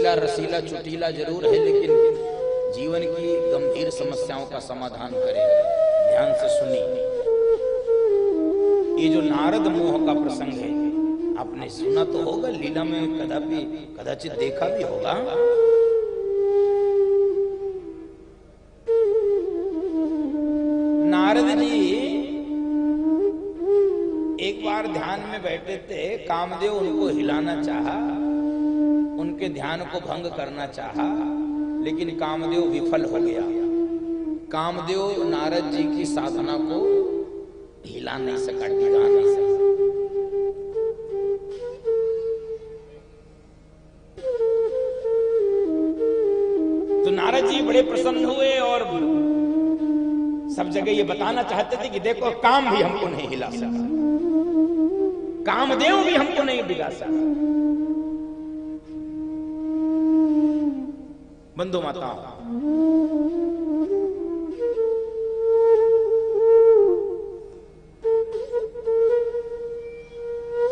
हसीला रसीला चुटीला जरूर है, लेकिन जीवन की गंभीर समस्याओं का समाधान करेगा। ध्यान से सुनिए, ये जो नारद मोह का प्रसंग है, आपने सुना तो होगा, लीला में कदाचित देखा भी होगा। नारद जी एक बार ध्यान में बैठे थे, कामदेव उनको हिलाना चाहा, उनके ध्यान को भंग करना चाहा, लेकिन कामदेव विफल हो गया। कामदेव नारद जी की साधना को हिला नहीं सका, टिका नहीं सका। तो नारद जी बड़े प्रसन्न हुए और सब जगह ये बताना चाहते थे कि देखो, काम भी हमको नहीं हिला सका, कामदेव भी हमको नहीं बिगा सका। बंधु माताओं,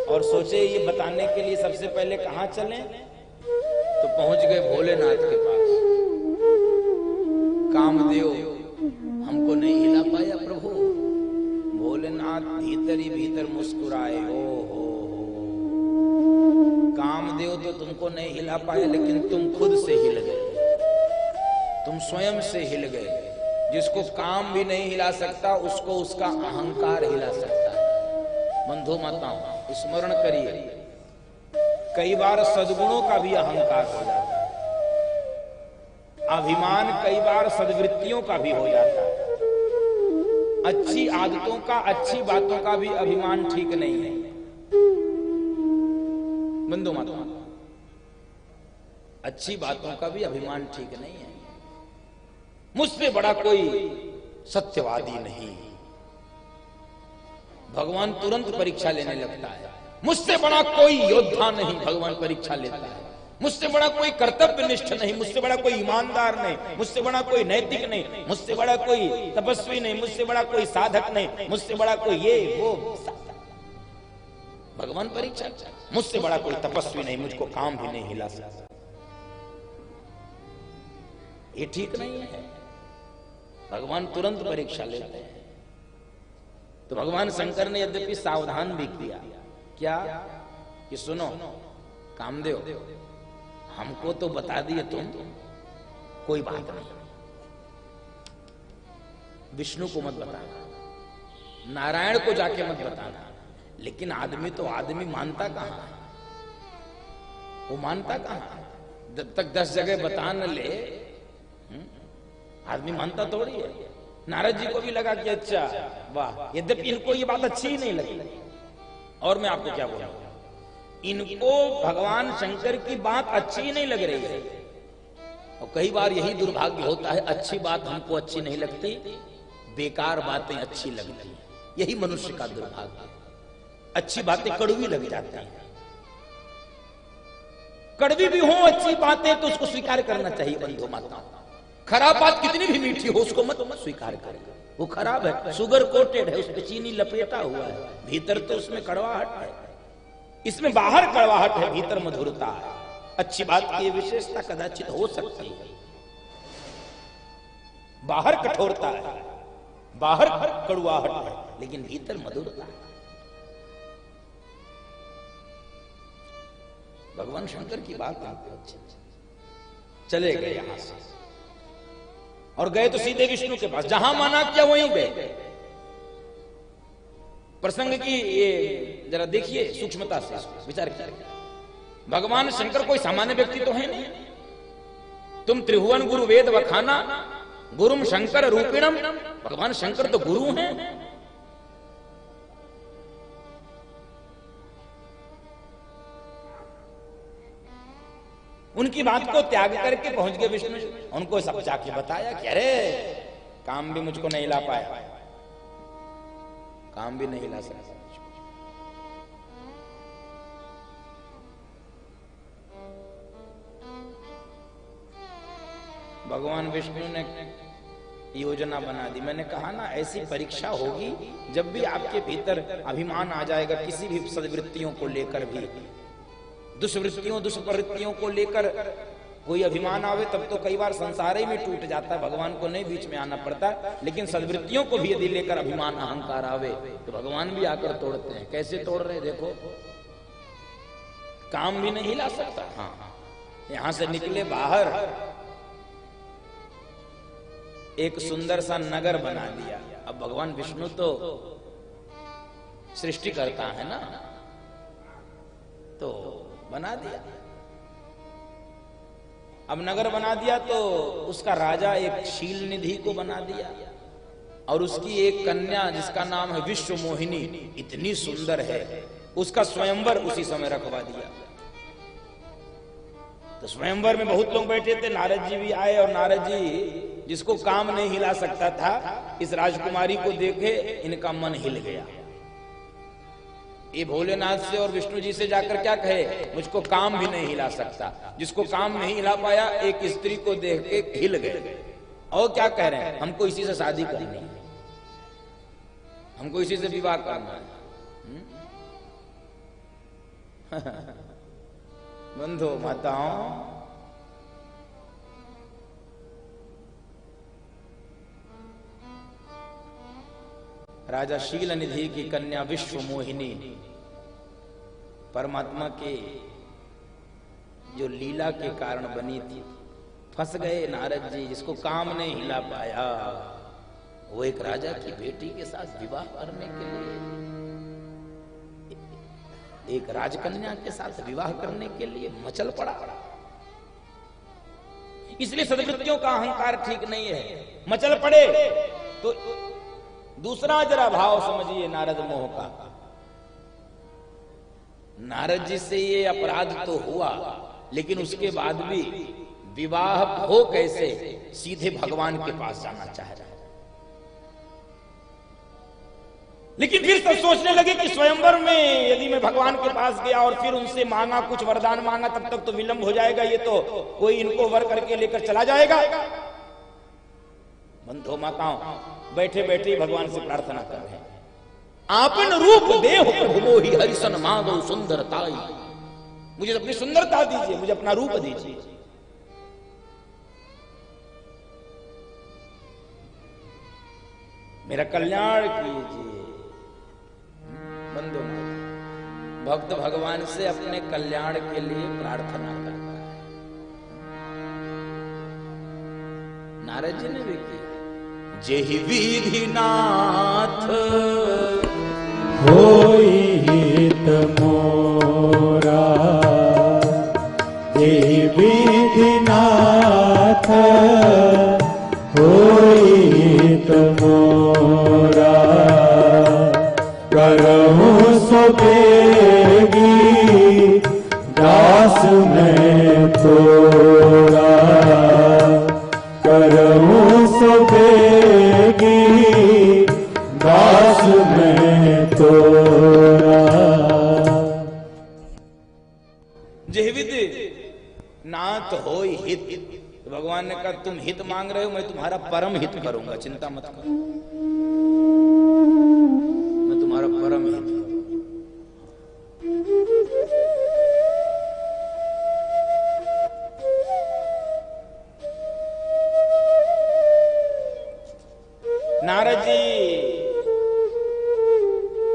और सोचे ये बताने के लिए सबसे पहले कहां चलें, तो पहुंच गए भोलेनाथ के पास। कामदेव हमको नहीं हिला पाया प्रभु। भोलेनाथ भीतर ही भीतर मुस्कुराए, हो कामदेव तो तुमको नहीं हिला पाया, लेकिन तुम खुद से हिल गए, तुम स्वयं से हिल गए। जिसको काम भी नहीं हिला सकता, उसको उसका अहंकार हिला सकता है। बंधु माताओं, स्मरण करिए, कई बार सद्गुणों का भी अहंकार हो जाता है, अभिमान कई बार सद्वृत्तियों का भी हो जाता है, अच्छी आदतों का, अच्छी बातों का भी अभिमान ठीक नहीं है। बंधु माताओं, अच्छी बातों का भी अभिमान ठीक नहीं है। मुझसे बड़ा कोई सत्यवादी नहीं, भगवान तुरंत परीक्षा लेने लगता है। मुझसे बड़ा कोई योद्धा नहीं, भगवान परीक्षा लेता है। मुझसे बड़ा कोई कर्तव्यनिष्ठ नहीं, मुझसे बड़ा कोई ईमानदार नहीं, मुझसे बड़ा कोई नैतिक नहीं, मुझसे बड़ा कोई तपस्वी नहीं, मुझसे बड़ा कोई साधक नहीं, मुझसे बड़ा कोई ये वो। भगवान परीक्षा, मुझसे बड़ा कोई तपस्वी नहीं, मुझको काम भी नहीं हिला सकता। ये ठीक नहीं है। भगवान तुरंत परीक्षा लेते हैं। तो भगवान शंकर ने यद्यपि सावधान भी किया, क्या कि सुनो कामदेव, हमको तो बता दिए तुम, कोई बात नहीं, विष्णु को मत बताना, नारायण को जाके मत बताना। लेकिन आदमी तो आदमी मानता कहां है, वो मानता कहां है? जब तक 10 जगह बता न ले, आदमी मानता थोड़ी है। नारद जी को भी लगा कि अच्छा वाह, यद्यपि इनको ये बात अच्छी ही नहीं लगी। और मैं आपको क्या बोलूं, इनको भगवान शंकर की बात अच्छी ही नहीं लग रही है। और कई बार यही दुर्भाग्य होता है, अच्छी बात हमको अच्छी नहीं लगती, बेकार बातें अच्छी लगती हैं। यही मनुष्य का दुर्भाग्य। अच्छी बातें कड़वी लग जाती हैं। कड़वी भी हो अच्छी बातें तो उसको स्वीकार करना चाहिए। बंधु माताओं, खराब बात कितनी भी मीठी हो, उसको मत स्वीकार करें। वो खराब है, शुगर कोटेड है, उस पर चीनी लपेटा हुआ है, भीतर तो उसमें कड़वाहट है। इसमें बाहर कड़वाहट है, भीतर मधुरता है। अच्छी बात की विशेषता कदाचित हो सकती है, बाहर कठोरता है, बाहर कड़वाहट है, लेकिन भीतर मधुरता है। भगवान शंकर की बात आपको अच्छी चले गए यहां से, और गए तो सीधे विष्णु के पास। जहां माना क्या वहीं गए। प्रसंग की ये जरा देखिए सूक्ष्मता से विचार करिए। भगवान शंकर कोई सामान्य व्यक्ति तो है नहीं। तुम त्रिभुवन गुरु वेद वखाना गुरुम शंकर रूपिणम, भगवान शंकर तो गुरु हैं। उनकी बात को त्याग करके पहुंच गए विष्णु। उनको सब जाके बताया कि अरे काम भी मुझको नहीं ला पाया, काम भी नहीं ला सकता। भगवान विष्णु ने योजना बना दी। मैंने कहा ना, ऐसी परीक्षा होगी जब भी आपके भीतर अभिमान आ जाएगा, किसी भी सद्वृत्तियों को लेकर भी दुष्वृत्तियों दुष्प्रवृत्तियों को लेकर कोई अभिमान आवे तब तो कई बार संसार ही में टूट जाता है, भगवान को नहीं बीच में आना पड़ता। लेकिन सद्वृत्तियों को भी यदि लेकर अभिमान अहंकार आवे तो भगवान भी आकर तोड़ते हैं। कैसे तोड़ रहे हैं देखो, काम भी नहीं हिला सकता। हाँ, यहां से निकले बाहर, एक सुंदर सा नगर बना दिया। अब भगवान विष्णु तो सृष्टि करता है ना, तो बना दिया। अब नगर बना दिया तो उसका राजा एक शील निधि को बना दिया और उसकी एक कन्या जिसका नाम है विश्व मोहिनी, इतनी सुंदर है, उसका स्वयंवर उसी समय रखवा दिया। तो स्वयंवर में बहुत लोग बैठे थे, नारद जी भी आए और नारद जी जिसको काम नहीं हिला सकता था, इस राजकुमारी को देखे इनका मन हिल गया। ये भोलेनाथ से और विष्णु जी से जाकर क्या कहे, मुझको काम भी नहीं हिला सकता। जिसको काम नहीं हिला पाया एक स्त्री को देख के हिल गए। और क्या कह रहे हैं, हमको इसी से शादी करनी है, हमको इसी से विवाह करना है। बंधु माताओं, राजा शील निधि की कन्या विश्व मोहिनी परमात्मा के जो लीला के कारण बनी थी। फंस गए नारद जी, जिसको काम नहीं हिला पाया वो एक राजा की बेटी के साथ विवाह करने के लिए, एक राजकन्या के साथ विवाह करने के लिए मचल पड़ा। इसलिए सद्वृत्तियों का अहंकार ठीक नहीं है। मचल पड़े तो दूसरा जरा भाव समझिए नारद मोह का। नारद जी से ये अपराध तो हुआ, लेकिन उसके बाद भी विवाह हो कैसे, सीधे भगवान के पास जाना चाह रहा है। लेकिन फिर सब सोचने लगे कि स्वयंवर में यदि मैं भगवान के पास गया और फिर उनसे मांगा, कुछ वरदान मांगा, तब तक तो विलंब हो जाएगा, ये तो कोई इनको वर करके लेकर चला जाएगा। बंधो माताओं, बैठे बैठे भगवान से प्रार्थना कर रहे हैं, आपन रूप देह प्रभु मोहि हरिसन मांगो सुंदरताई। मुझे अपनी सुंदरता दीजिए, मुझे अपना रूप दीजिए। मेरा कल्याण कीजिए। बंधु भक्त भगवान से अपने कल्याण के लिए प्रार्थना करता है। नारद जी ने भी की, जेहि विधि नाथ होई हित मोरा, जेहि विधि नाथ होई हित मोरा, करहु सो बेगी दास मैं तोरा, करहु सो बेगी दास मैं तोरा। जेहिविद नाथ होई हित। तो भगवान ने कहा तुम हित मांग रहे हो, मैं तुम्हारा परम हित करूंगा, चिंता मत करो, मैं तुम्हारा परम हित करूंगा। नारद जी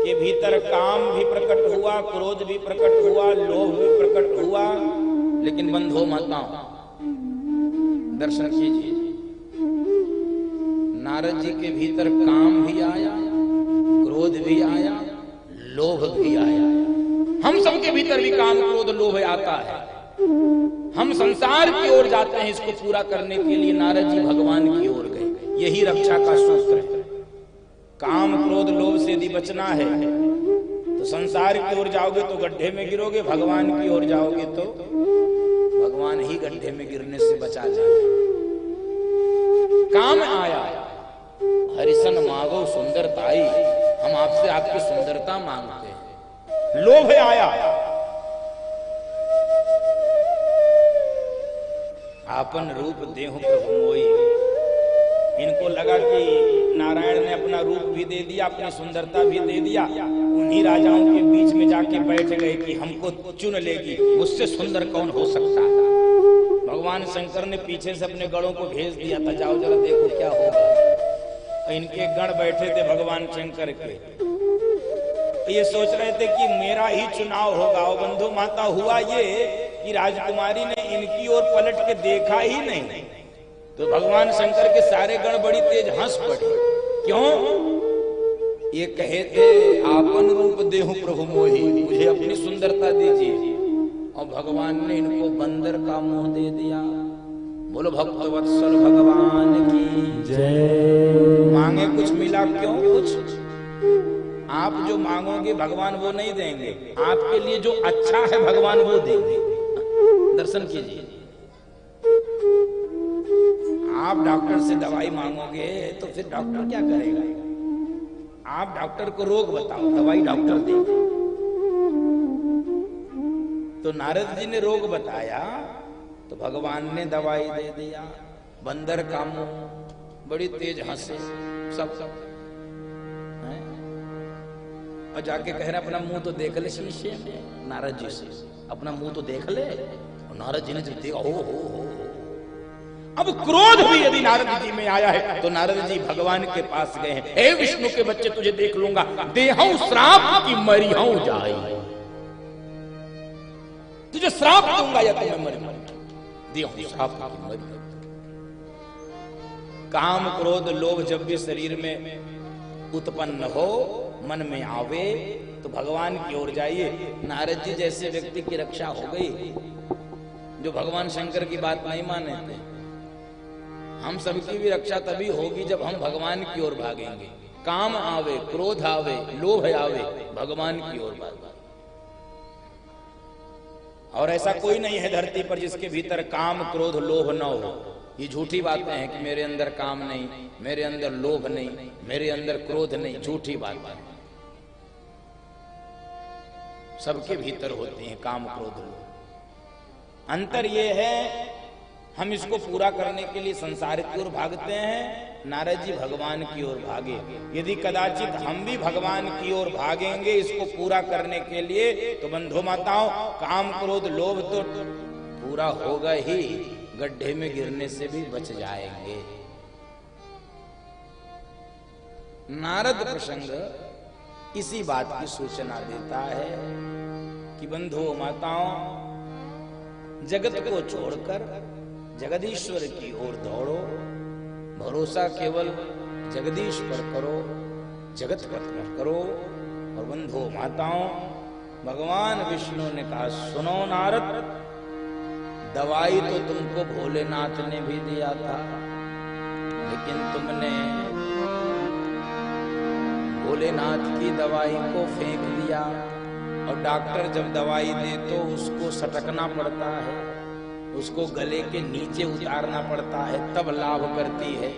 के भीतर काम भी प्रकट हुआ, क्रोध भी प्रकट हुआ, लोभ भी प्रकट हुआ। लेकिन बंधो माताओं, दर्शन कीजिए, नारद जी के भीतर काम भी आया, क्रोध भी आया, लोभ भी आया। हम सबके भीतर भी काम क्रोध लोभ आता है। हम संसार की ओर जाते हैं इसको पूरा करने के लिए, नारद जी भगवान की ओर गए। यही रक्षा का सूत्र है। काम क्रोध लोभ से यदि बचना है तो संसार की ओर जाओगे तो गड्ढे में गिरोगे, भगवान की ओर जाओगे तो भगवान ही गड्ढे में गिरने से बचा जाए। काम आया, हरिसन मांगो सुंदरताई, हम आपसे आपकी सुंदरता मांगते हैं। लोभ आया, आपन रूप देहु प्रभु मोई। इनको लगा कि नारायण ने अपना रूप भी दे दिया, अपनी सुंदरता भी दे दिया, उन्हीं राजाओं के बीच में जाके बैठ गए कि हमको चुन लेगी, मुझसे सुंदर कौन हो सकता है। भगवान शंकर ने पीछे से अपने गणों को भेज दिया था, जाओ जरा देखो क्या होगा। इनके गण बैठे थे भगवान शंकर के, ये सोच रहे थे कि मेरा ही चुनाव होगा। और बंधु माता हुआ ये कि राजकुमारी ने इनकी ओर पलट के देखा ही नहीं, तो भगवान शंकर के सारे गण बड़ी तेज हंस पड़े। क्यों? ये कहे थे आपन रूप देहु प्रभु मोहि, मुझे अपनी सुंदरता दीजिए। और भगवान ने इनको बंदर का मुंह दे दिया। बोलो भक्त वत्सल भगवान की जय। मांगे कुछ मिला क्यों? कुछ आप जो मांगोगे भगवान वो नहीं देंगे, आपके लिए जो अच्छा है भगवान वो देंगे। दर्शन कीजिए, आप डॉक्टर से दवाई मांगोगे तो फिर डॉक्टर क्या करेगा? आप डॉक्टर को रोग बताओ, दवाई डॉक्टर देगा। तो नारद जी ने रोग बताया तो भगवान ने दवाई दे दिया। बंदर का मुंह, बड़ी तेज हंसे सब हैं? और जाके कह रहे अपना मुंह तो देख ले शीशे में। नारद जी से अपना मुंह तो देख ले। और नारद जी ने जब देखा, हो। अब क्रोध भी यदि नारद जी में आया है तो नारद जी भगवान के पास गए हैं। हे विष्णु के बच्चे, तुझे देख लूंगा, देहऊ श्राप की मरिहऊ जाई, तुझे श्राप दूंगा या तुम्हें मर देहऊ श्राप की मरी। काम क्रोध लोभ जब भी शरीर में उत्पन्न हो, मन में आवे, तो भगवान की ओर जाइए। नारद जी जैसे व्यक्ति की रक्षा हो गई जो भगवान शंकर की बात नहीं माने थे। हम सबकी भी रक्षा तभी होगी जब हम भगवान की ओर भागेंगे। काम आवे, क्रोध आवे, लोभ आवे, भगवान की ओर भागेंगे। और ऐसा कोई नहीं है धरती पर जिसके भीतर काम क्रोध लोभ न हो। ये झूठी बातें हैं कि मेरे अंदर काम नहीं, मेरे अंदर लोभ नहीं, मेरे अंदर क्रोध नहीं। झूठी बात है, सबके भीतर होती हैं काम क्रोध लोभ। अंतर ये है, हम इसको पूरा करने के लिए संसार की ओर भागते हैं, नारद जी भगवान की ओर भागे। यदि कदाचित हम भी भगवान की ओर भागेंगे इसको पूरा करने के लिए, तो बंधु माताओं, काम क्रोध लोभ तो पूरा होगा ही, गड्ढे में गिरने से भी बच जाएंगे। नारद प्रसंग इसी बात की सूचना देता है कि बंधु माताओं, जगत को छोड़कर जगदीश्वर की ओर दौड़ो, भरोसा केवल जगदीश पर करो, जगत पर मत करो। और बंधु माताओं, भगवान विष्णु ने कहा, सुनो नारद, दवाई तो तुमको भोलेनाथ ने भी दिया था, लेकिन तुमने भोलेनाथ की दवाई को फेंक दिया। और डॉक्टर जब दवाई दे तो उसको सटकना पड़ता है, उसको गले के नीचे उतारना पड़ता है, तब लाभ करती है।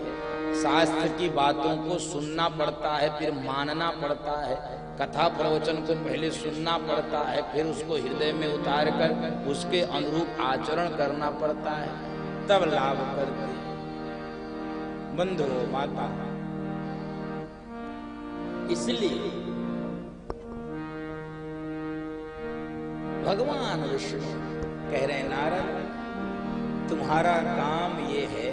शास्त्र की बातों को सुनना पड़ता है, फिर मानना पड़ता है। कथा प्रवचन को पहले सुनना पड़ता है, फिर उसको हृदय में उतार कर उसके अनुरूप आचरण करना पड़ता है, तब लाभ करती है। बंधु माता, इसलिए भगवान विष्णु कह रहे हैं, नारद, तुम्हारा काम ये है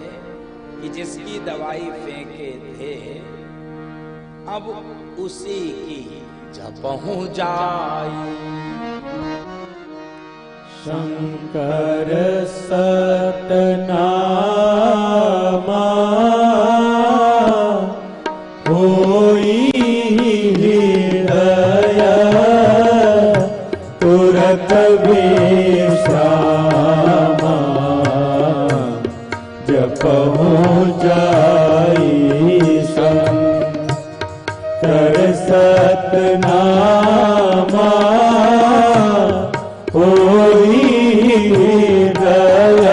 कि जिसकी दवाई फेंके थे अब उसी की जपहु जाई। शंकर सतनामा होई हृदय तुरत विश्रामा जपहु जाई। शंकर सतनामा होई हृदय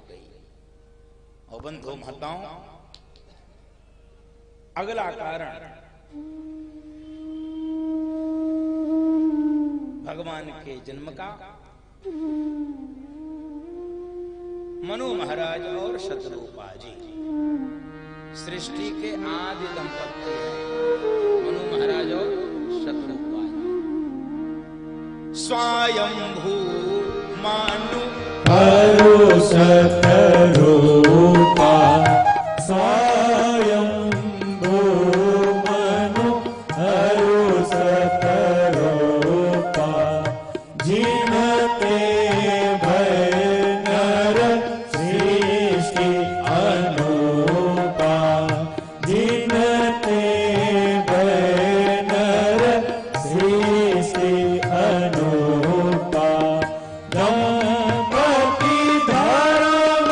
गई। और बंधु माताओं, अगला कारण भगवान के जन्म का मनु महाराज और शतरूपा जी सृष्टि के आदि दंपत्ति हैं। मनु महाराज और शतरूपा जी स्वयंभू मानु हरो शतरूपा स्वयंभू मनु हरो शतरूपा जिनते भय नर सृष्टि अनुपा जिनते भय नर सृष्टि अनुपा दंपति धर्म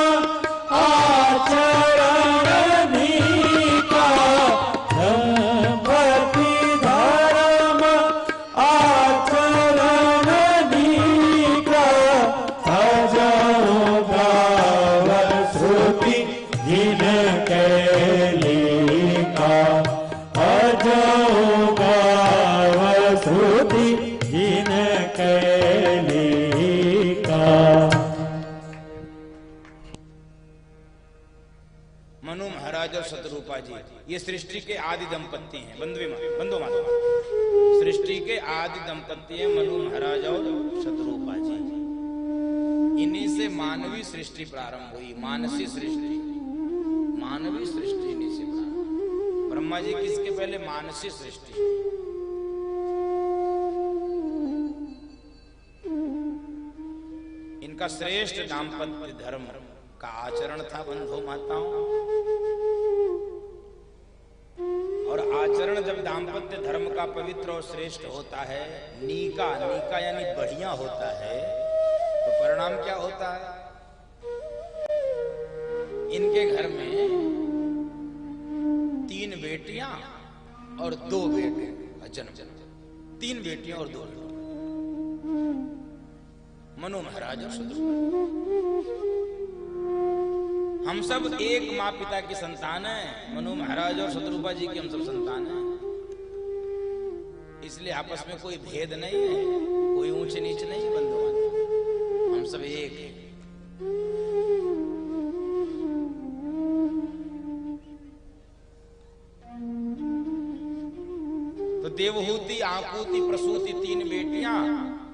आचरण नीका दंपति धर्म आचरण नीका अजो गाव श्रुति जिन कैलिका अजो गाव श्रुति जिन कैलिका। मनु महाराज और शतरूपा जी ये सृष्टि के आदि दंपत्ति हैं। बंधु माता सृष्टि के आदि दंपत्ति हैं मनु महाराज और शतरूपा जी। इन्हीं से मानवीय सृष्टि प्रारंभ हुई। मानसी सृष्टि, मानवीय सृष्टि इन्हीं से प्रारंभ। ब्रह्मा जी किसके पहले? मानसी सृष्टि। इनका श्रेष्ठ दाम्पत्य धर्म का आचरण था बंधु माताओं। और आचरण जब दाम्पत्य धर्म का पवित्र और श्रेष्ठ होता है, नीका नीका यानी बढ़िया होता है, तो परिणाम क्या होता है? इनके घर में 3 बेटियां और 2 बेटे का जन्म। 3 बेटियां और 2 बेटे। मनु महाराज और शतरूपा। हम सब एक माँ पिता की संतान हैं। मनु महाराज और शतरूपा जी की हम सब संतान हैं। इसलिए आपस में कोई भेद नहीं है, कोई ऊंच नीच नहीं है बंधु माता। हम सब एक हैं। तो देवहूति, आकूति, प्रसूति 3 बेटियां,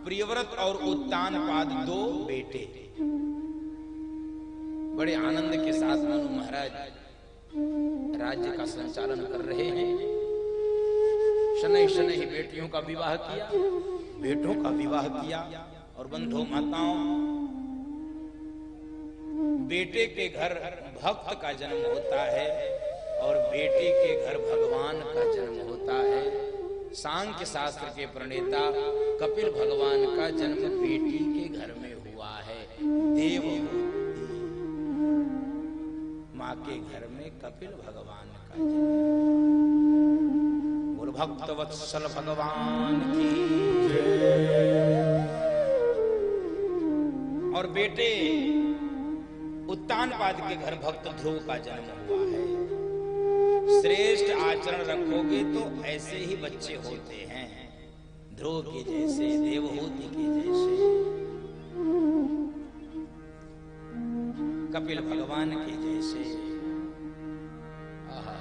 प्रियव्रत और उत्तानपाद 2 बेटे। बड़े आनंद के साथ मनु महाराज राज्य का संचालन कर रहे हैं। शनै शनै बेटियों का विवाह किया, बेटों का विवाह किया। और बंधु माताओं, बेटे के घर भक्त का जन्म होता है और बेटी के घर भगवान का जन्म होता है। सांख्य शास्त्र के प्रणेता कपिल भगवान का जन्म बेटी के घर में हुआ है। देवहूति माँ के घर में कपिल भगवान का जन्म। बोल भक्त वत्सल भगवान की जय। और बेटे उत्तानपाद के घर भक्त ध्रुव का जन्म हुआ है। श्रेष्ठ आचरण रखोगे तो ऐसे ही बच्चे होते हैं, ध्रुव के जैसे, देवहूति के जैसे, कपिल भगवान के जैसे। आहा।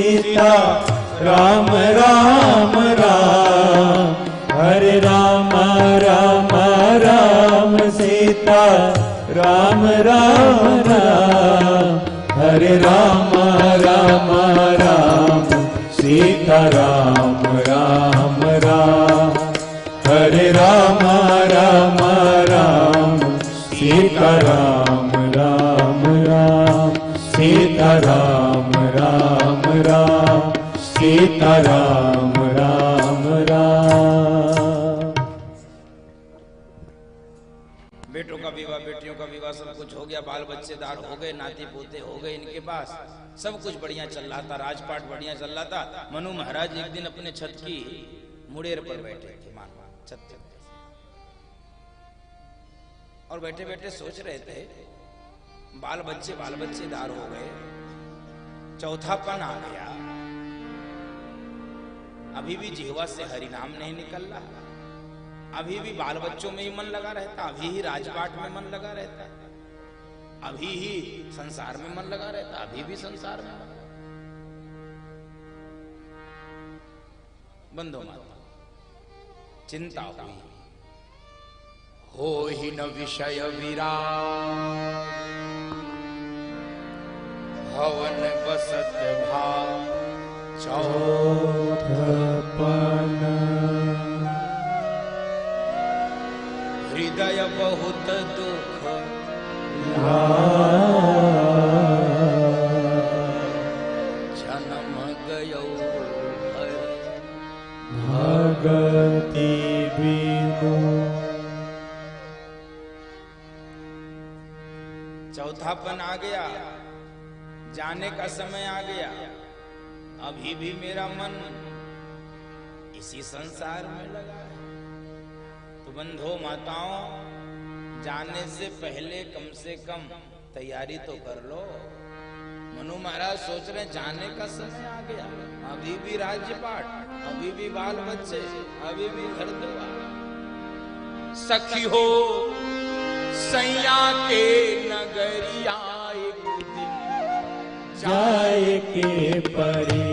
सीता राम राम राम, हरे राम राम राम सीता राम राम राम, हरे राम राम राम सीता राम राम राम, हरे राम राम राम सीता राम राम राम, सीता राम राम राम, सीता राम राम राम। बेटों का विवाह, बेटियों का विवाह, सब कुछ हो गया, बाल बच्चेदार हो गए, नाती पोते हो गए इनके पास, सब कुछ बढ़िया चल रहा था, राजपाट बढ़िया चल रहा था। मनु महाराज एक दिन अपने छत की मुड़ेर पर बैठे थे, मान छत पे, और बैठे बैठे सोच रहे थे, बाल बच्चेदार हो गए, चौथापन आ गया, अभी भी जिह्वा से हरि नाम नहीं निकल रहा, अभी भी बाल बच्चों में ही मन लगा रहता, अभी ही राजपाट में मन लगा रहता, अभी ही संसार में मन लगा रहता, अभी भी संसार में मन। बंधो माता चिंता हुई, हो ही न विषय विराग, भवन बसत भाव चौथपन, हृदय बहुत दुख जन्म गयो भगति बिनु। चौथापन आ गया, जाने का समय आ गया, अभी भी मेरा मन इसी संसार में लगा है। तो बंधो माताओं, जाने से पहले कम से कम तैयारी तो कर लो। मनु महाराज सोच रहे जाने का समय आ गया, अभी भी राज्यपाट, अभी भी बाल बच्चे, अभी भी घर द्वार। सखी हो सैया के नगरिया एक दिन जाए के परी,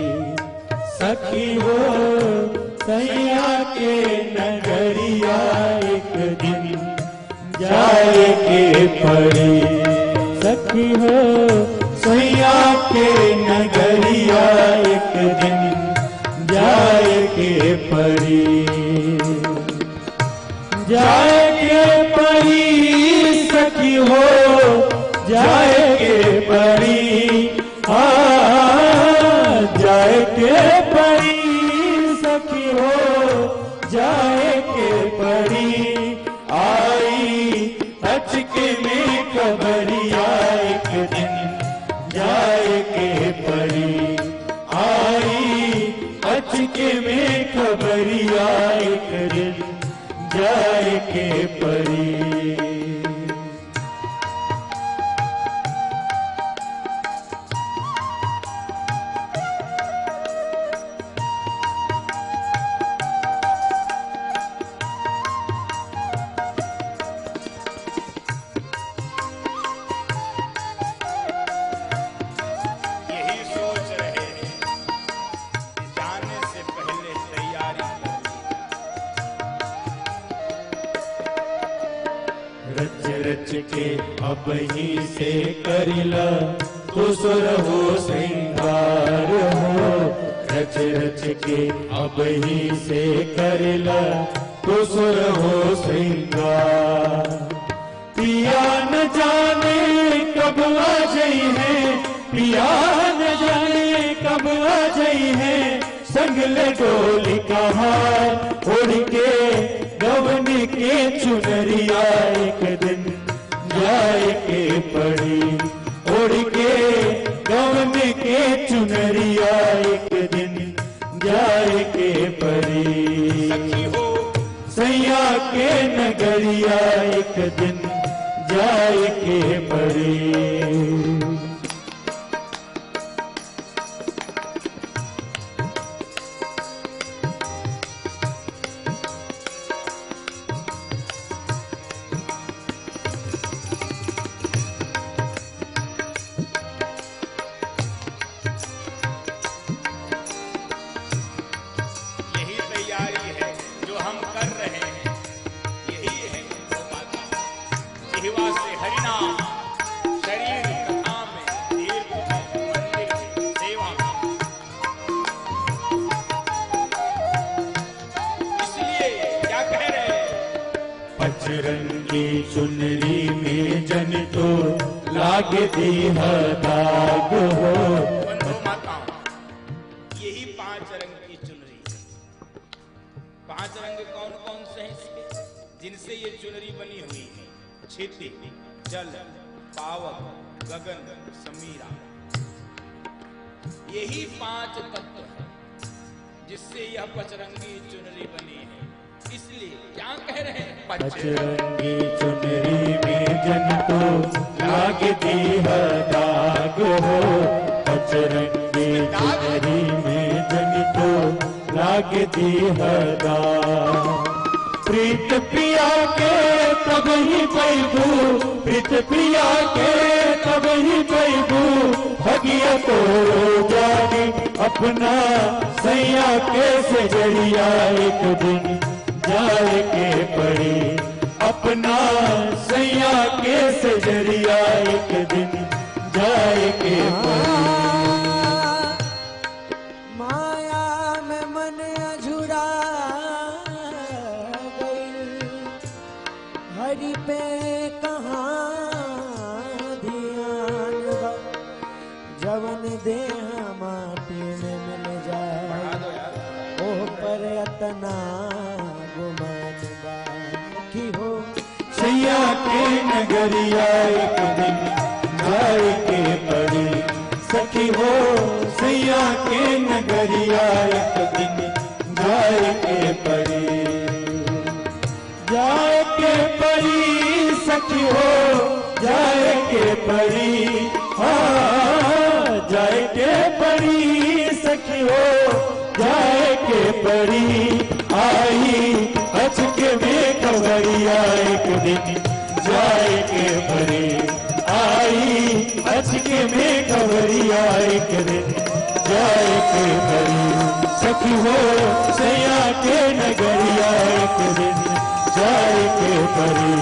सखी हो सैया के नगरिया एक दिन जाए के परी, सखी हो सैया के नगरिया एक दिन जाए के परी, जाए के परी, सखी हो जाए के परी, जाए के परी, सखी हो जाए के परी, आई अचके में खबरिया एक दिन जाए के परी, आई अचके में खबरिया एक दिन जाए के परी। रच के अब ही से करिला खुसर हो श्रृंगार हो, रच रच के अब ही से करिला खुसर हो श्रृंगार। पिया न जाने कब आ जाई है, पिया न जाने कब आ जाई है, संगले डोली का हार उड़ के गवनी के चुनरिया एक दिन जाए के पड़ी, उड़ के गवनी के चुनरिया एक दिन जाए के पड़ी। सखी हो सैया के नगरिया एक दिन जाए के पड़ी। पचरंगी चुनरी में जन तो लागे दीहा दाग हो। बंधु माताओं, यही 5 रंग की चुनरी है। 5 रंग कौन कौन से हैं इसके, जिनसे ये चुनरी बनी हुई है? क्षिति, जल, पावक, गगन, समीरा। यही 5 तत्व है जिससे यह पचरंगी चुनरी बनी है। इसलिए क्या कह रहे हैं? पचरंगी चुनरी में जन तो लागे दीहा दाग हो। पचरंगी चुनरी में जन तो लागे दीहा दाग। प्रीत पिया के तब ही पैबू, प्रीत पिया के तब ही पैबू। भगिया तो जाने अपना सैया के सजरिया एक दिन जाए के पड़ी। अपना सैया के सजरिया एक दिन जाए के पड़ी। माया में मन अझुरा गई, हरि पे कहाँ ध्यान बा। जवन देह माटी में मिल जाए, ओह पर अतना गुमान बा कि हो। सैया के नगरिया एक दिन जाए के पड़ी। सखी हो सैया के नगरिया एक दिन जाए के पड़ी। जाए के पड़ी सखी हो जाए के पड़ी। हाँ जाए के पड़ी सखी हो जाए के पड़ी। आई अचके में खबरिया एक दिन जाए के पड़ी। आई अचके में खबरिया एक दिन जाए के पड़ी। सखी हो सैया के नगरिया एक दिन जाए के पड़ी।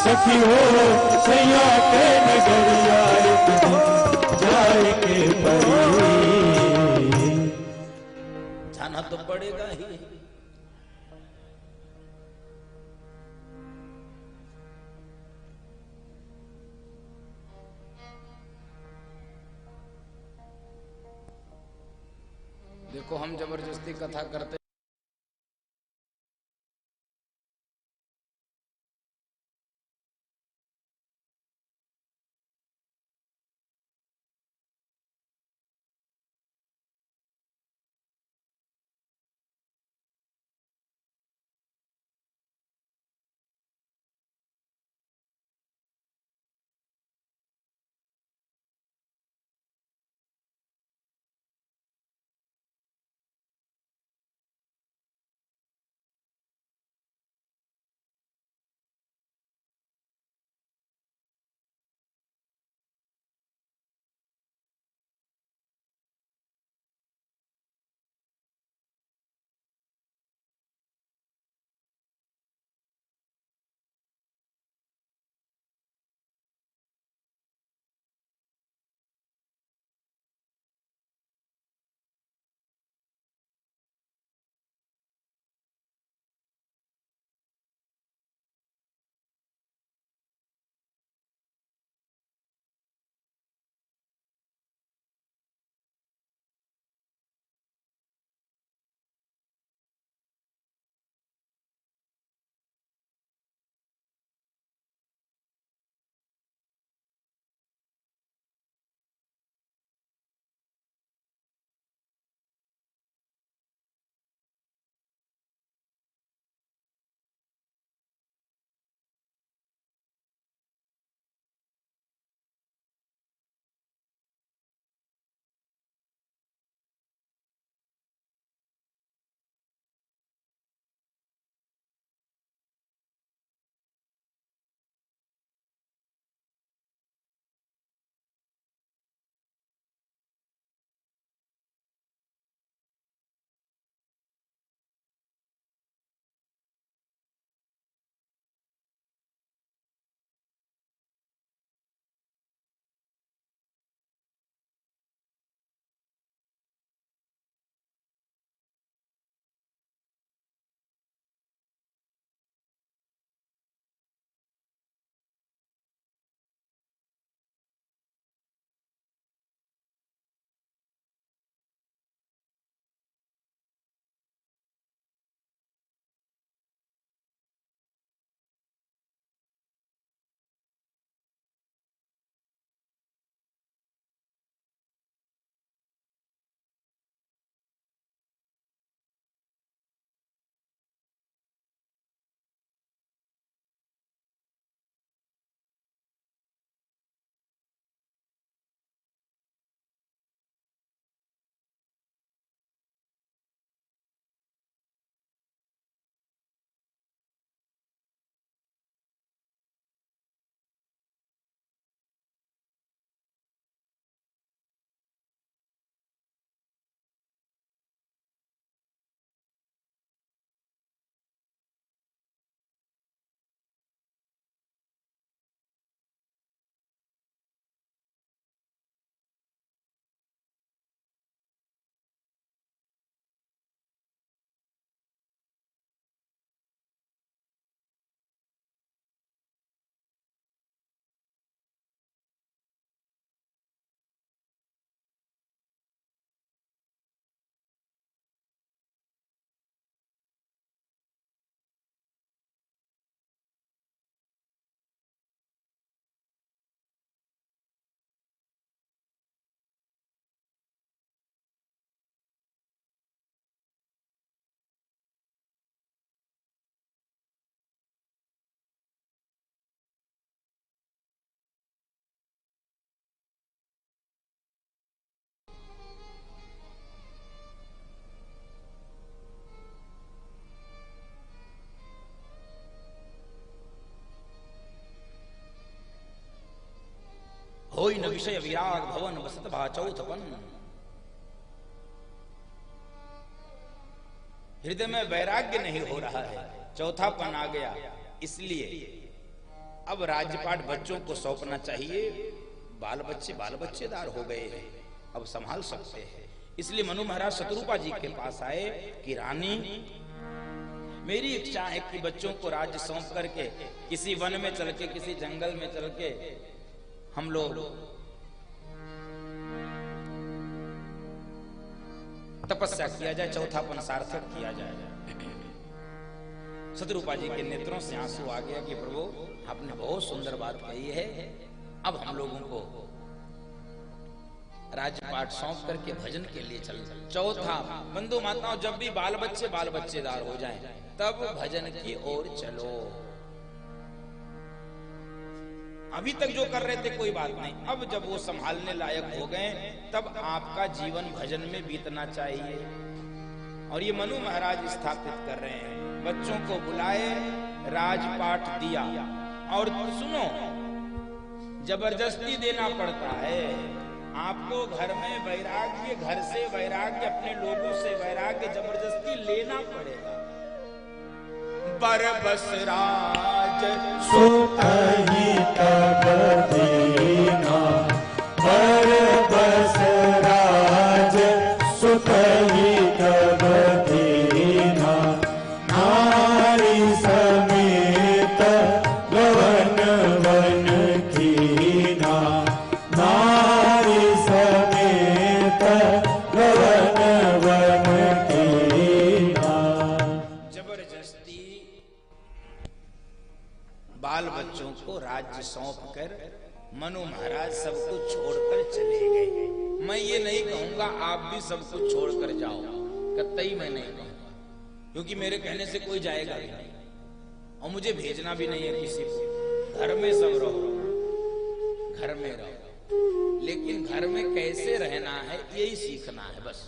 सखी हो सैया के नगरिया एक दिन जाए के पड़ी। जाना तो पड़ेगा ही। देखो, हम जबरदस्ती कथा करते होई न विषय विराग भवन बसत भा चौथपन। हृदय में वैराग्य नहीं हो रहा है, चौथापन आ गया। इसलिए अब राज्यपाट बच्चों को सौंपना चाहिए। बाल बच्चेदार हो गए हैं, अब संभाल सकते हैं। इसलिए मनु महाराज शत्रुपा जी के पास आए कि रानी, मेरी इच्छा है कि बच्चों को राज्य सौंप करके किसी वन में चल के, किसी जंगल में चल के हम लोग तपस्या किया जाए, चौथापन सार्थक किया जाए। शत्रुपा जी के नेत्रों से आंसू आ गया कि प्रभु आपने बहुत सुंदर बात कही है, अब हम लोगों को राजपाट सौंप करके भजन के लिए चल। चौथा, बंधु माताओं, जब भी बाल बच्चेदार हो जाएं, तब भजन की ओर चलो। अभी तक जो कर रहे थे कोई बात नहीं, अब जब वो संभालने लायक हो गए, तब आपका जीवन भजन में बीतना चाहिए। और ये मनु महाराज स्थापित कर रहे हैं। बच्चों को बुलाए, राजपाट दिया। और सुनो, जबरदस्ती देना पड़ता है आपको। घर में वैराग्य, घर से वैराग्य, अपने लोगों से वैराग्य जबरदस्ती लेना पड़ेगा। बरबस राज सुतहि तब दीना, बरबस राज सुतहि तब दीना, नारी समेत गवन वन कीना, नारी समेत गवन वन कीना। जबरदस्ती बाल बच्चों को राज्य सौंप कर मनु महाराज सब कुछ छोड़कर चले गए। मैं ये नहीं कहूंगा आप भी सब कुछ छोड़कर जाओ, कतई मैं नहीं कहूंगा, क्योंकि मेरे कहने से कोई जाएगा भी नहीं और मुझे भेजना भी नहीं है किसी को। घर में सब रहो, घर में रहो, लेकिन घर में कैसे रहना है यही सीखना है। बस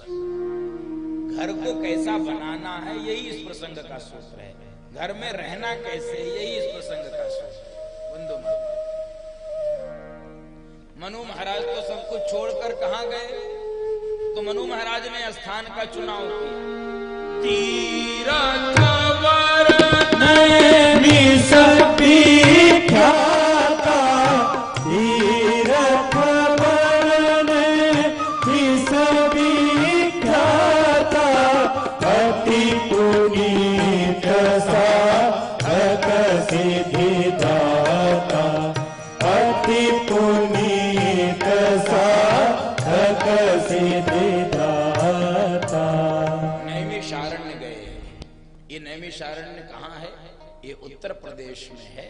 घर को कैसा बनाना है यही इस प्रसंग का सूत्र है। घर में रहना कैसे, यही इस प्रसंग का सूत्र है। बंधु मनु महाराज तो सब कुछ छोड़कर कहां गए? तो मनु महाराज ने स्थान का चुनाव किया। तीरथ वरन ख्याता, तीरथ वरन ख्याता, अति पुनीत साधक सिद्धिदाता, अति पुनीत साधक सिद्धिदाता। नैमिषारण्य गए। ये नैमिषारण्य कहाँ है? ये उत्तर प्रदेश में है।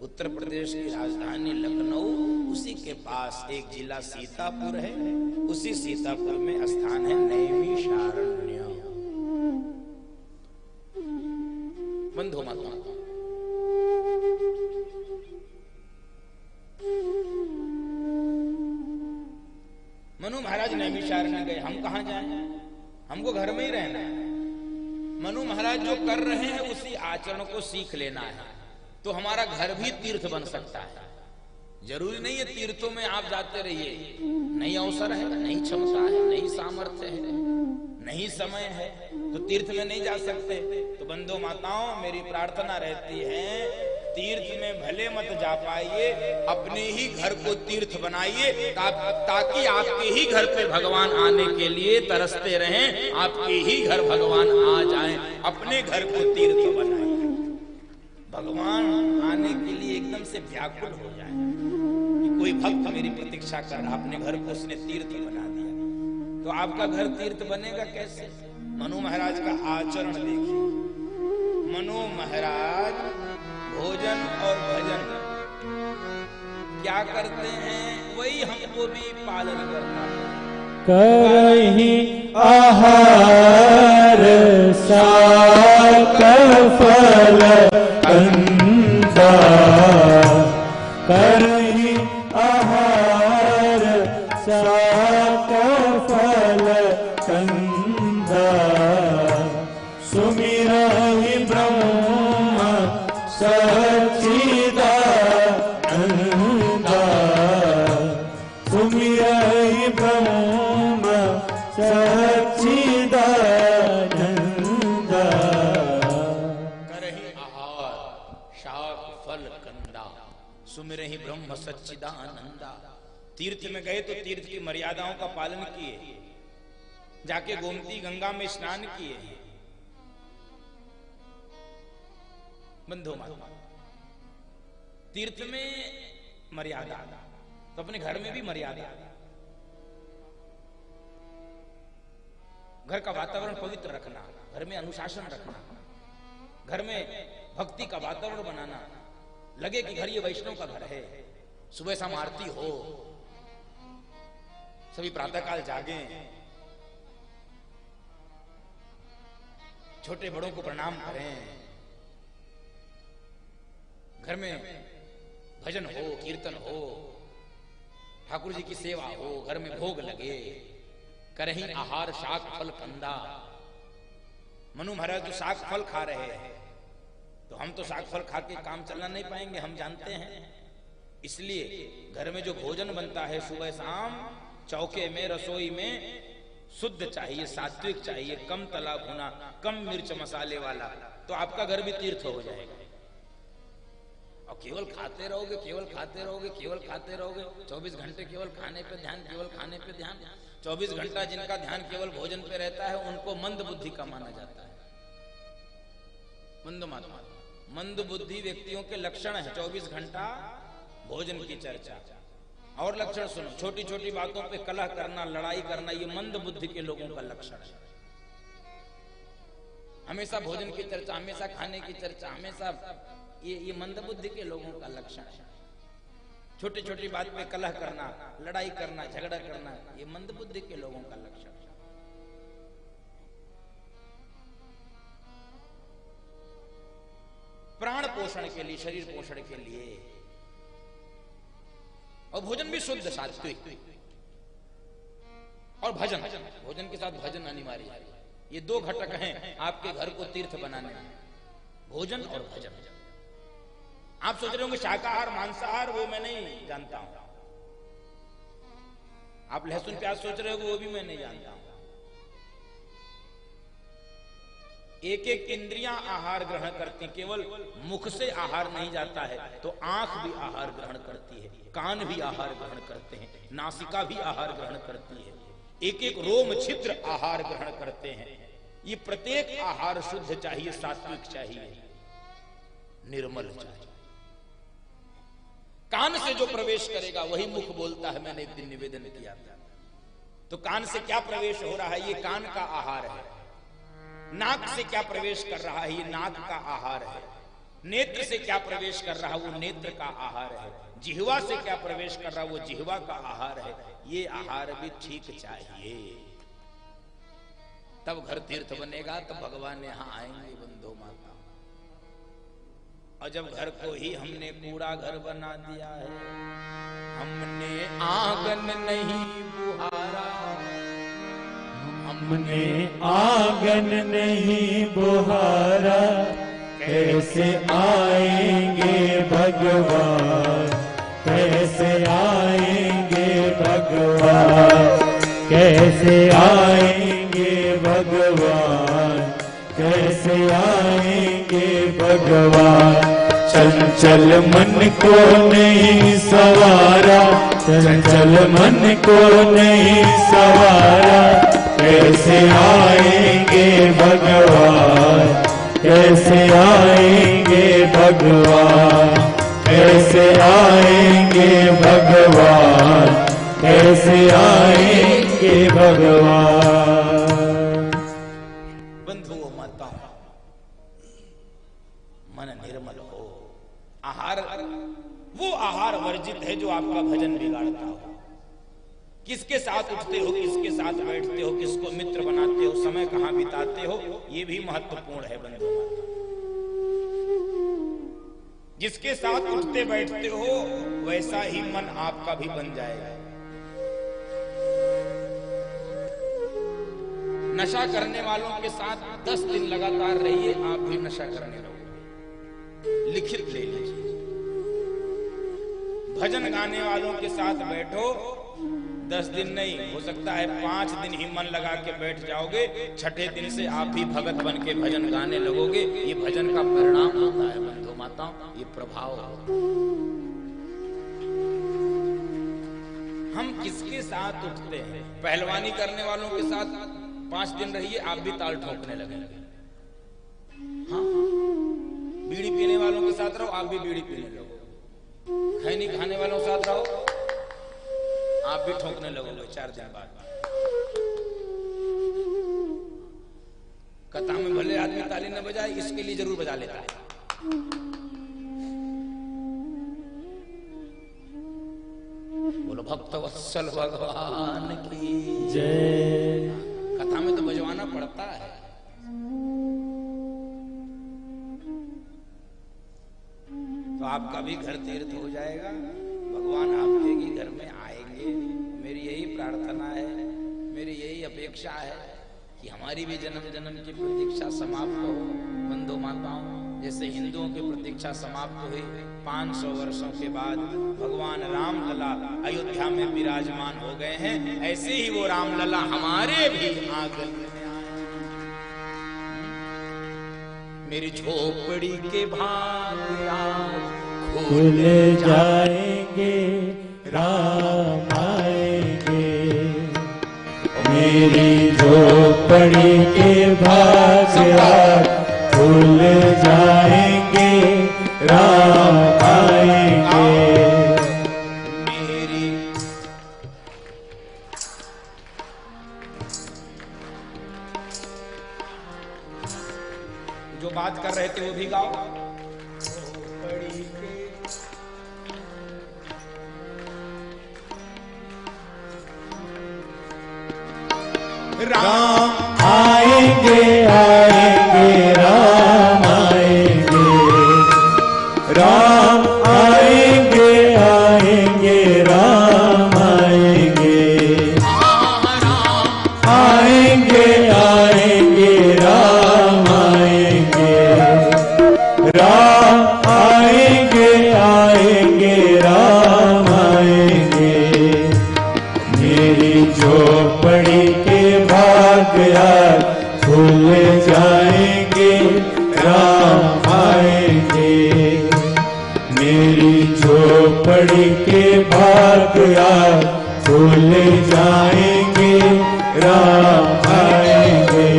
उत्तर प्रदेश की राजधानी लखनऊ, उसी के पास एक जिला सीतापुर है। उसी सीतापुर में स्थान है नैमिषारण्य। बंधु माता, मनु महाराज नैमिषारण्य गए। हम कहां जाएं? हमको घर में ही रहना है। मनु महाराज जो कर रहे हैं उसी आचरण को सीख लेना है, तो हमारा घर भी तीर्थ बन सकता है। जरूरी नहीं है तीर्थों में आप जाते रहिए, नहीं अवसर है, नहीं क्षमता है, नहीं सामर्थ्य है, नहीं समय है, तो तीर्थ में नहीं जा सकते। तो बंधु माताओं, मेरी प्रार्थना रहती है, तीर्थ में भले मत जा पाइए, अपने ही घर को तीर्थ बनाइए, ताकि आपके ही घर पे भगवान आने के लिए तरसते रहें, आपके ही घर भगवान आ जाएं। अपने घर को तीर्थ बनाइए, भगवान आने के लिए एकदम से व्याकुल हो जाए कि कोई भक्त मेरी प्रतीक्षा कर रहा, अपने घर को उसने तीर्थ बना दिया। तो आपका घर तीर्थ बनेगा कैसे? मनु महाराज का आचरण देखिए। मनु महाराज भोजन और भजन क्या करते हैं, वही हमको भी पालन करना है। करहि आहार साक फल कंदा, करहि आहार साक फल कंदा, सुमिरहि ब्रह्म सच्चिदानंदा, सच्चिदानंदा। तीर्थ में गए तो तीर्थ की मर्यादाओं का पालन किए, जाके गोमती गंगा में स्नान किए। बंधु माता, तीर्थ में मर्यादा तो अपने घर में भी मर्यादा। घर का वातावरण पवित्र रखना, घर में अनुशासन रखना, घर में भक्ति का वातावरण बनाना, लगे कि घर ये वैष्णव का घर है। सुबह शाम आरती हो, सभी प्रातःकाल जागे, छोटे बड़ों को प्रणाम करें, घर में भजन हो, कीर्तन हो, ठाकुर जी की सेवा हो, घर में भोग लगे, करही आहार शाक फल कंदा। मनु महाराज जो शाक फल खा रहे हैं, तो हम तो शाक फल खा के काम चलना नहीं पाएंगे, हम जानते हैं। इसलिए घर में जो भोजन बनता है सुबह शाम, चौके में, रसोई में शुद्ध चाहिए, सात्विक चाहिए, कम तला भुना, कम मिर्च मसाले वाला, तो आपका घर भी तीर्थ हो जाएगा। और केवल खाते रहोगे, केवल खाते रहोगे, केवल खाते रहोगे, 24 घंटे केवल खाने पे ध्यान, केवल खाने पे ध्यान, 24 घंटा जिनका ध्यान केवल भोजन पे रहता है, उनको मंद बुद्धि का माना जाता है। मंद बुद्धि व्यक्तियों के लक्षण है 24 घंटा भोजन की चर्चा। और लक्षण सुनो, छोटी छोटी बातों पे कलह करना, लड़ाई करना, ये मंद बुद्धि के लोगों का लक्षण है। हमेशा भोजन की चर्चा, हमेशा खाने की चर्चा, हमेशा ये मंद बुद्धि के लोगों का लक्षण है। छोटी छोटी बात पे कलह करना, लड़ाई करना, झगड़ा करना, ये मंद बुद्धि के लोगों का लक्षण है। प्राण पोषण के लिए, शरीर पोषण के लिए, और भोजन भी शुद्ध सात्विक, और भजन, भोजन के साथ भजन अनिवार्य है। ये दो घटक हैं आपके घर को तीर्थ बनाने में, भोजन और भजन। आप सोच रहे होंगे शाकाहार मांसाहार, वो मैं नहीं जानता हूं। आप लहसुन प्याज सोच रहे हो, वो भी मैं नहीं जानता हूं। एक एक इंद्रियां आहार ग्रहण करती, केवल मुख से आहार नहीं जाता है, तो आंख भी आहार ग्रहण करती है, कान भी आहार ग्रहण करते हैं, नासिका भी आहार ग्रहण करती है, एक एक रोम छिद्र आहार ग्रहण करते हैं। ये प्रत्येक आहार शुद्ध चाहिए, सात्विक चाहिए, निर्मल चाहिए। कान से जो प्रवेश करेगा वही मुख बोलता है, मैंने एक दिन निवेदन किया था। तो कान से क्या प्रवेश हो रहा है, ये कान का आहार है। नाक से क्या प्रवेश कर रहा है, ये नाक का आहार है। नेत्र से क्या प्रवेश कर रहा है, वो नेत्र का आहार है। जिह्वा से क्या प्रवेश कर रहा है, वो जिह्वा का आहार है। ये आहार भी ठीक चाहिए, तब घर तीर्थ बनेगा, तब भगवान यहाँ आएंगे। बंधु माता, और जब घर को ही हमने कूड़ा घर बना दिया है, हमने आंगन नहीं बुहारा, हमने आंगन नहीं बुहारा, कैसे आएंगे भगवान, कैसे आएंगे भगवान, कैसे आएंगे भगवान, कैसे आएंगे भगवान। चंचल मन को नहीं सवारा, चंचल मन को नहीं सवारा, कैसे आएंगे भगवान, कैसे आएंगे भगवान, कैसे आएंगे भगवान, कैसे आएंगे भगवान। बंधुओं माता, मन निर्मल हो। आहार, वो आहार वर्जित है जो आपका भजन बिगाड़ता हो। किसके साथ उठते हो, किसके साथ बैठते हो, किसको मित्र बनाते हो, समय कहां बिताते हो, ये भी महत्वपूर्ण है। बंधु माता, जिसके साथ उठते बैठते हो वैसा ही मन आपका भी बन जाएगा। नशा करने वालों के साथ 10 दिन लगातार रहिए, आप भी नशा करने लगोगे। लिखित ले लीजिए। भजन गाने वालों के साथ बैठो, 10 दिन नहीं, हो सकता है 5 दिन ही मन लगा के बैठ जाओगे, छठे दिन से आप भी भगत बन के भजन गाने लगोगे। ये भजन का परिणाम होता है बंधु माताओं, ये प्रभाव होता है। हम किसके साथ उठते हैं? पहलवानी करने वालों के साथ 5 दिन रहिए, आप भी ताल ठोकने लगेंगे। हाँ, बीड़ी पीने वालों के साथ रहो, आप भी बीड़ी पीने लगो। खैनी खाने वालों के साथ रहो, आप भी ठोकने लगोगे 4 दिन बाद। कथा में भले आदमी ताली न बजाए, इसके लिए जरूर बजा लेता है। बोलो भक्त वत्सल भगवान की जय। कथा में तो बजवाना पड़ता है। तो आपका भी घर तीर्थ हो जाएगा, भगवान आपके ही घर में आएंगे। मेरी यही प्रार्थना है, मेरी यही अपेक्षा है कि हमारी भी जन्म जन्म की प्रतीक्षा समाप्त हो। बंधु माताओं, जैसे हिंदुओं की प्रतीक्षा समाप्त हुई, 500 वर्षों के बाद भगवान रामलला अयोध्या में विराजमान हो गए हैं, ऐसे ही वो रामलला हमारे भी आंगन में आए। मेरी झोपड़ी के भाग आज खुल जाएंगे, राम आएंगे। मेरी झोपड़ी के भाग आज खुल जाएंगे, राम आएंगे। मेरी जो बात कर रहे थे वो भी गाओ। राम आएंगे, आएंगे, राम आएंगे। राम आएंगे, आएंगे, राम आएंगे। आएंगे, आएंगे, राम आएंगे। राम आएंगे, आएंगे, राम आएंगे। मेरी झोपड़ी के भाग आज खुल जाएंगे, राम आएंगे। मेरी झोपड़ी के भाग आज खुल जाएंगे, राम आएंगे।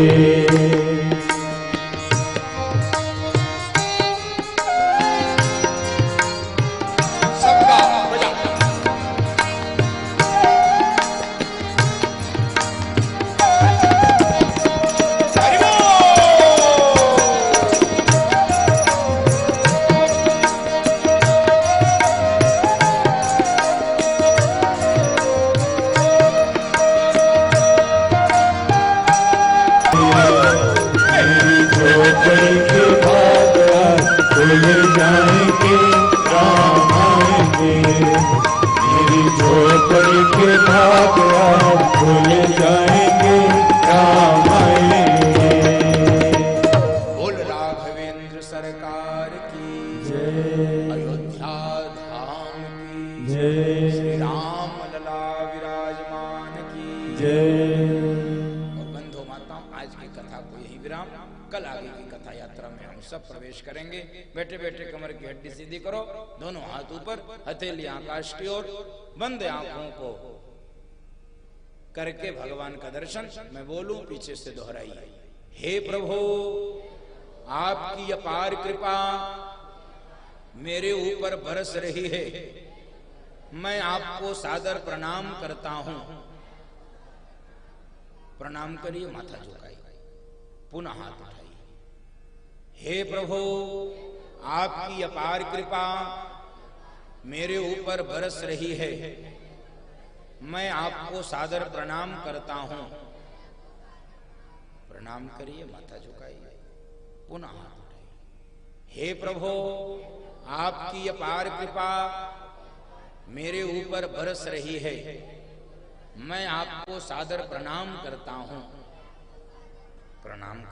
सबका बजा। हरि मेरी झोपड़ी के भाग आज खुल जाएंगे, राम आएंगे। मेरी झोपड़ी के भाग आज खुल जाएंगे, राम आएंगे। बोल राघवेंद्र सरकार की जय, अयोध्या धाम की जय, श्री राम लला विराजमान की जय। और बंधु माताओं, आज की कथा को यही विराम। कल आगे की कथा यात्रा में हम सब प्रवेश करेंगे। बैठे बैठे कमर की हड्डी सीधी करो, दोनों हाथ ऊपर, हथेली आकाश की ओर, बंद आंखों को करके भगवान का दर्शन। मैं बोलूं, पीछे से दोहराइए। हे प्रभु, आपकी अपार कृपा मेरे ऊपर बरस रही है। मैं आपको सादर प्रणाम करता हूं। प्रणाम करिए, माथा झुकाइए, पुनः हाथ उठाइए। हे प्रभु, आपकी अपार कृपा मेरे ऊपर बरस रही है। मैं आपको सादर प्रणाम करता हूं। प्रणाम करिए, माथा झुकाइए, पुनः हाथ उठाइए। हे प्रभु, आपकी अपार कृपा मेरे ऊपर बरस रही है। मैं आपको सादर प्रणाम करता हूं। प्रणाम